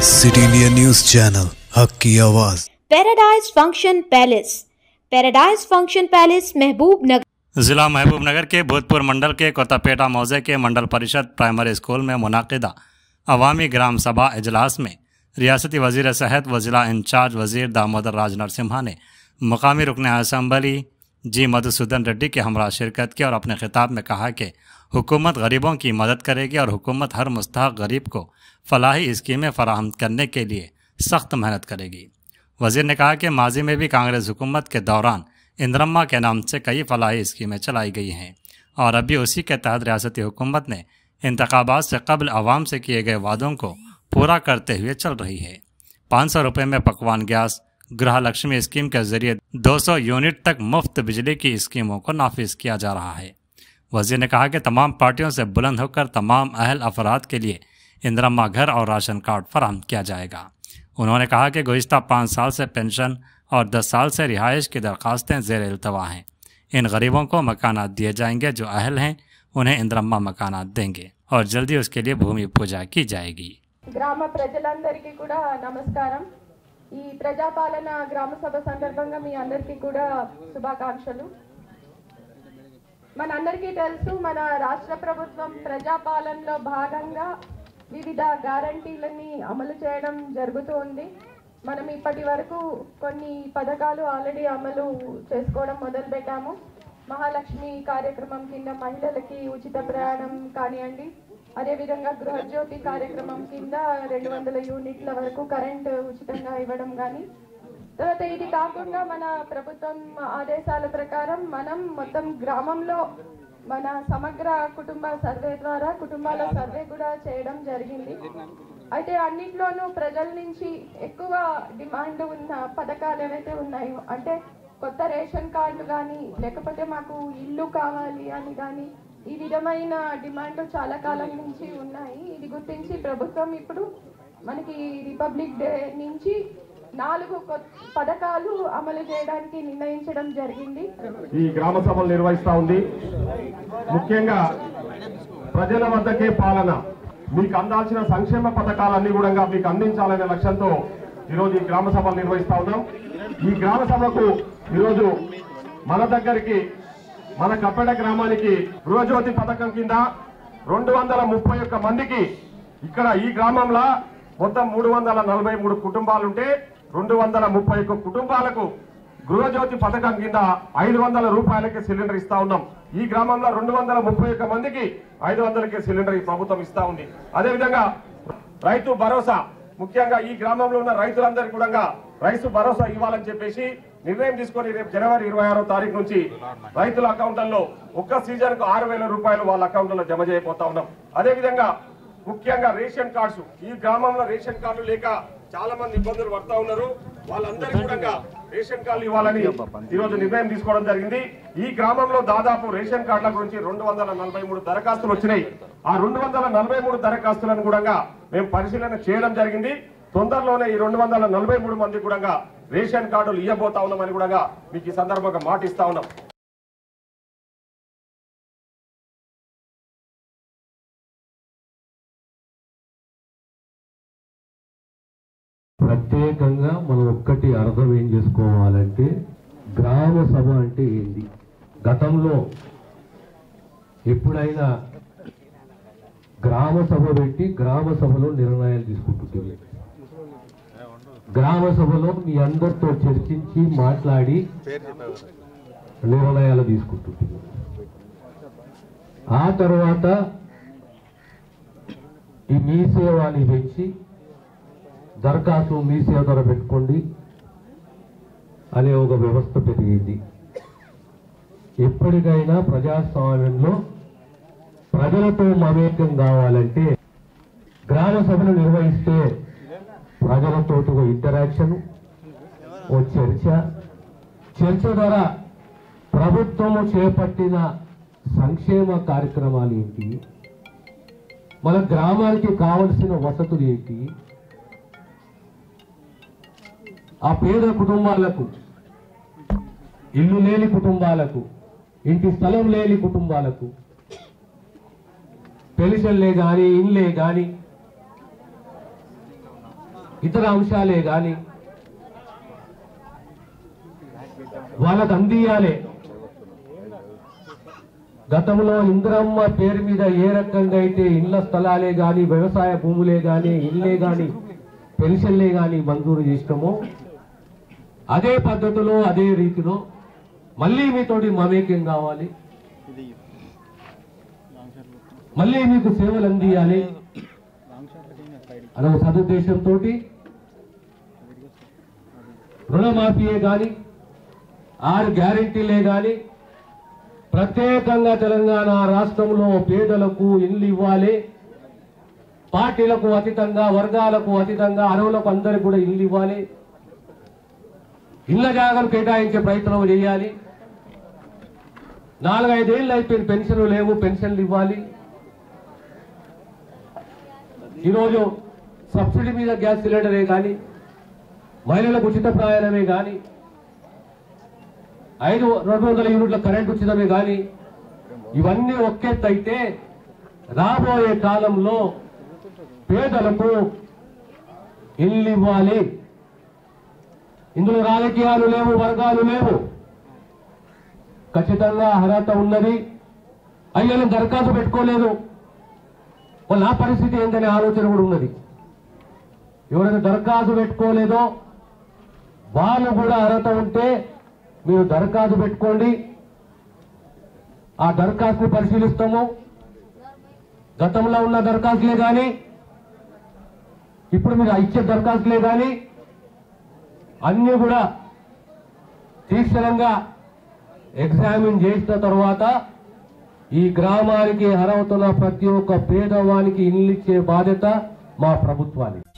City India news channel हक की आवाज। Paradise function palace. Paradise function palace महबूब नगर जिला महबूब नगर के भूतपुर मंडल के कोतापेटा मौजे के मंडल परिषद प्राइमरी स्कूल में मुनाकिदा अवामी ग्राम सभा इजलास में रियासती वजीर सेहत व जिला इंचार्ज वजीर दामोदर राज नरसिम्हा ने मुकामी रुकन असम्बली जी मधुसूदन रेड्डी के हमरा शिरकत की और अपने खिताब में कहा कि हुकूमत गरीबों की मदद करेगी और हुकूमत हर मुस्तहक गरीब को फलाही स्कीमें फराहम करने के लिए सख्त मेहनत करेगी। वजीर ने कहा कि माजी में भी कांग्रेस हुकूमत के दौरान इंदिरम्मा के नाम से कई फलाही स्कीमें चलाई गई हैं और अभी उसी के तहत रियासती हुकूमत ने इंतखाबात से कबल आवाम से किए गए वादों को पूरा करते हुए चल रही है। 500 रुपये में पकवान गैस, गृह लक्ष्मी स्कीम के जरिए 200 यूनिट तक मुफ्त बिजली की स्कीमों को नाफिज किया जा रहा है। वजीर ने कहा कि तमाम पार्टियों से बुलंद होकर तमाम अहल अफराद के लिए इंदिरम्मा घर और राशन कार्ड फराहम किया जाएगा। उन्होंने कहा कि गुज़िश्ता 5 साल से पेंशन और 10 साल से रिहाइश की दरख्वास्तें ज़ेर इल्तवा हैं। इन गरीबों को मकानात दिए जाएंगे, जो अहल हैं उन्हें इंदिरम्मा मकानात देंगे और जल्दी उसके लिए भूमि पूजा की जाएगी। గ్రామ ప్రజలందరికీ కూడా నమస్కారం। ఈ ప్రజాపాలన గ్రామ సభ సందర్భంగా మీ అందరికీ కూడా శుభాకాంక్షలు। మనందరికీ తెలుసు, మన రాష్ట్ర ప్రభుత్వం ప్రజాపాలనలో భాగంగా వివిధ గ్యారంటీలని అమలు చేయడం జరుగుతోంది। మనం ఇప్పటి వరకు కొన్ని పథకాలు ఆల్రెడీ అమలు చేసుకోవడం మొదలుపెట్టాము। మహాలక్ష్మి కార్యక్రమం కింద మహిళలకి ఉచిత ప్రయాణం కానివ్వండి, అదేవిధంగా గృహజ్యోతి కార్యక్రమం కింద 200 యూనిట్ల వరకు కరెంట్ ఉచితంగా ఇవ్వడం కానీ, తర్వాత ఇది కాకుండా మన ప్రభుత్వం ఆదేశాల ప్రకారం మనం మొత్తం గ్రామంలో మన సమగ్ర కుటుంబ సర్వే ద్వారా కుటుంబాల సర్వే కూడా చేయడం జరిగింది। అయితే అన్నిట్లోనూ ప్రజల నుంచి ఎక్కువ డిమాండ్ ఉన్న పథకాలు ఏవైతే ఉన్నాయో, అంటే కొత్త రేషన్ కార్డు కానీ, లేకపోతే మాకు ఇల్లు కావాలి అని కానీ, ఈ విధమైన డిమాండ్ చాలా కాలం నుంచి ఉన్నాయి। ఇది గుర్తించి ప్రభుత్వం ఇప్పుడు మనకి రిపబ్లిక్ డే నుంచి 4 పథకాలు అమలు చేయడానికి నిర్ణయించడం జరిగింది। ఈ గ్రామ సభలు నిర్వహిస్తా ఉంది। ముఖ్యంగా ప్రజల వద్దకే పాలన, మీకు అందాల్సిన సంక్షేమ పథకాలన్నీ కూడా మీకు అందించాలనే లక్ష్యంతో ఈరోజు ఈ గ్రామ సభలు నిర్వహిస్తా ఉన్నాం। ఈ గ్రామ సభకు ఈరోజు మన దగ్గరికి, మన కప్పెడ గ్రామానికి గృహజ్యోతి పథకం కింద 231 మందికి, ఇక్కడ ఈ గ్రామంలో మొత్తం 343 కుటుంబాలుంటే 231 కుటుంబాలకు గృహజ్యోతి పథకం కింద 500 రూపాయలకి సిలిండర్ ఇస్తా ఉన్నాం। ఈ గ్రామంలో 231 మందికి 500కే సిలిండర్ ఈ ప్రభుత్వం ఇస్తా ఉంది। అదేవిధంగా రైతు భరోసా, ముఖ్యంగా ఈ గ్రామంలో ఉన్న రైతులందరికీ కూడా రైతు భరోసా ఇవ్వాలని చెప్పేసి నిర్ణయం తీసుకొని రేపు జనవరి 26వ తారీఖు నుంచి రైతుల అకౌంట్లలో ఒక్క సీజన్ కు 6000 రూపాయలు వాళ్ళ అకౌంట్లో జమ చేయబోతా ఉన్నాం। అదేవిధంగా ముఖ్యంగా రేషన్ కార్డ్స్, ఈ గ్రామంలో రేషన్ కార్డులు లేక చాలా మంది ఇబ్బందులు పడతా ఉన్నారు, వాళ్ళందరికీ కూడా రేషన్ కార్డులు ఇవ్వాలని ఈరోజు నిర్ణయం తీసుకోవడం జరిగింది। ఈ గ్రామంలో దాదాపు రేషన్ కార్డుల గురించి 243 దరఖాస్తులు వచ్చినాయి। ఆ 243 దరఖాస్తులను కూడా మేము పరిశీలన చేయడం జరిగింది। తొందరలోనే ఈ 243 మంది కూడా రేషన్ కార్డులు ఇవ్వబోతా ఉన్నామని కూడా మీకు ఈ సందర్భంగా మాటిస్తా ఉన్నాం। ప్రత్యేకంగా మనం ఒక్కటి అర్థం ఏం చేసుకోవాలంటే, గ్రామ సభ అంటే ఏంటి? గతంలో ఎప్పుడైనా గ్రామ సభ పెట్టి గ్రామ సభలో నిర్ణయాలు తీసుకుంటుంది, గ్రామ సభలో మీ అందరితో చర్చించి మాట్లాడి నిర్ణయాలు తీసుకుంటుంది। ఆ తర్వాత ఈ మీ సేవని పెంచి దరఖాస్తు మీ సేవ ద్వారా పెట్టుకోండి అనే ఒక వ్యవస్థ పెరిగింది। ఎప్పటికైనా ప్రజాస్వామ్యంలో ప్రజలతో మమేకం కావాలంటే గ్రామ సభలు నిర్వహిస్తే ప్రజలతో ఒక ఇంటరాక్షన్, ఓ చర్చ ద్వారా ప్రభుత్వము చేపట్టిన సంక్షేమ కార్యక్రమాలు ఏంటి, మన గ్రామానికి కావలసిన వసతులు ఏంటి, ఆ పేద కుటుంబాలకు, ఇల్లు లేని కుటుంబాలకు, ఇంటి స్థలం లేని కుటుంబాలకు పెన్షన్లే కానీ, ఇల్లే కానీ ఇతర అంశాలే కానీ వాళ్ళకు అందియాలి. గతంలో ఇందిరమ్మ పేరు మీద ఏ రకంగా అయితే ఇళ్ల స్థలాలే కానీ, వ్యవసాయ భూములే కానీ, ఇళ్లే కానీ, పెన్షన్లే కానీ మంజూరు చేసినామో అదే పద్ధతిలో అదే రీతిలో మళ్ళీ మీతోటి మమేకం కావాలి, మళ్ళీ మీకు సేవలు అందియాలి అనే సదుద్దేశంతో రుణమాఫీయే కానీ, 6 గ్యారెంటీలే కానీ, ప్రత్యేకంగా తెలంగాణ రాష్ట్రంలో పేదలకు ఇల్లు ఇవ్వాలి, పార్టీలకు అతీతంగా, వర్గాలకు అతీతంగా అర్హులకు అందరికి కూడా ఇల్లు ఇవ్వాలి, ఇళ్ల జాగాలు కేటాయించే ప్రయత్నం చేయాలి. 4-5 ఏళ్ళు అయిపోయిన పెన్షన్లు లేవు, పెన్షన్లు ఇవ్వాలి. ఈరోజు సబ్సిడీ మీద గ్యాస్ సిలిండరే కానీ, మహిళలకు ఉచిత ప్రయాణమే కానీ, 200 యూనిట్ల కరెంట్ ఉచితమే కానీ, ఇవన్నీ ఒక్కెత్తు అయితే రాబోయే కాలంలో పేదలకు ఇల్లు ఇవ్వాలి. ఇందులో రాజకీయాలు లేవు, వర్గాలు లేవు, ఖచ్చితంగా అర్హత ఉన్నది. అయ్యను దరఖాస్తు పెట్టుకోలేదు, నా పరిస్థితి ఏంటనే ఆలోచన కూడా ఉన్నది. ఎవరైతే దరఖాస్తు పెట్టుకోలేదో వాళ్ళు కూడా అర్హత ఉంటే మీరు దరఖాస్తు పెట్టుకోండి, ఆ దరఖాస్తుని పరిశీలిస్తాము. గతంలో ఉన్న దరఖాస్తులే కానీ, ఇప్పుడు మీరు ఇచ్చే దరఖాస్తులే కానీ అన్నీ కూడా తీక్షణంగా ఎగ్జామిన్ చేసిన తర్వాత ఈ గ్రామానికి అర్హత ఉన్న ప్రతి ఒక్క పేదవానికి ఇల్లు ఇచ్చే బాధ్యత మా ప్రభుత్వానికి.